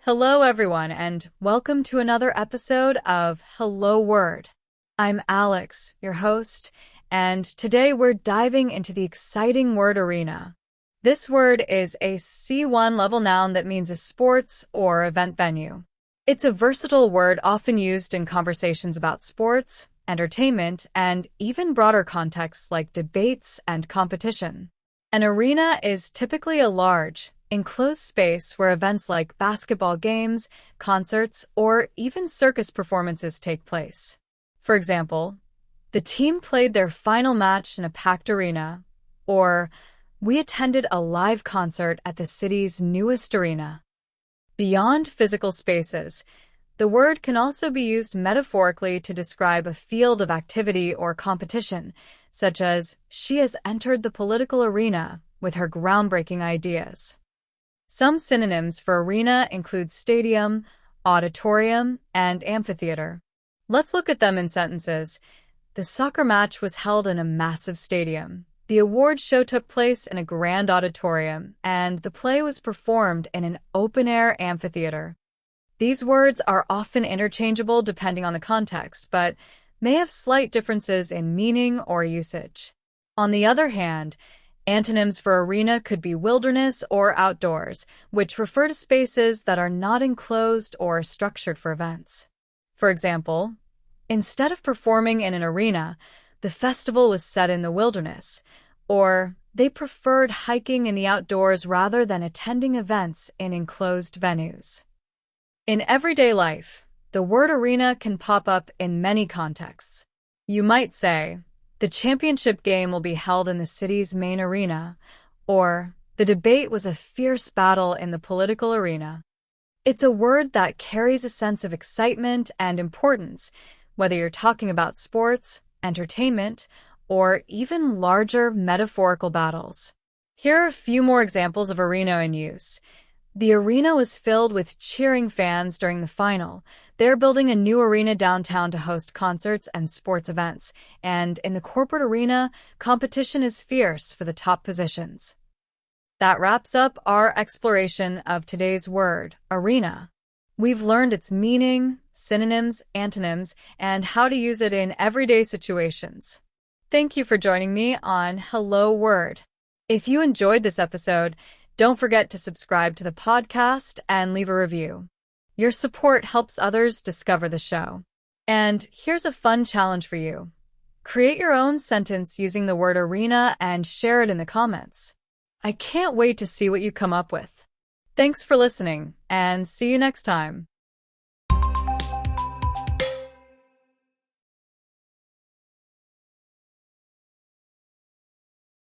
Hello, everyone, and welcome to another episode of Hello Word. I'm Alex, your host, and today we're diving into the exciting word arena. This word is a C1 level noun that means a sports or event venue. It's a versatile word often used in conversations about sports, entertainment, and even broader contexts like debates and competition. An arena is typically a large, enclosed space where events like basketball games, concerts, or even circus performances take place. For example, the team played their final match in a packed arena, or we attended a live concert at the city's newest arena. Beyond physical spaces, the word can also be used metaphorically to describe a field of activity or competition, such as, she has entered the political arena with her groundbreaking ideas. Some synonyms for arena include stadium, auditorium, and amphitheater. Let's look at them in sentences. The soccer match was held in a massive stadium. The award show took place in a grand auditorium, and the play was performed in an open-air amphitheater. These words are often interchangeable depending on the context, but may have slight differences in meaning or usage. On the other hand, antonyms for arena could be wilderness or outdoors, which refer to spaces that are not enclosed or structured for events. For example, instead of performing in an arena, the festival was set in the wilderness, or they preferred hiking in the outdoors rather than attending events in enclosed venues. In everyday life, the word arena can pop up in many contexts. You might say, the championship game will be held in the city's main arena, or the debate was a fierce battle in the political arena. It's a word that carries a sense of excitement and importance, whether you're talking about sports, entertainment, or even larger metaphorical battles. Here are a few more examples of arena in use. The arena was filled with cheering fans during the final. They're building a new arena downtown to host concerts and sports events. And in the corporate arena, competition is fierce for the top positions. That wraps up our exploration of today's word, arena. We've learned its meaning, synonyms, antonyms, and how to use it in everyday situations. Thank you for joining me on Hello Word. If you enjoyed this episode, don't forget to subscribe to the podcast and leave a review. Your support helps others discover the show. And here's a fun challenge for you. Create your own sentence using the word arena and share it in the comments. I can't wait to see what you come up with. Thanks for listening, and see you next time.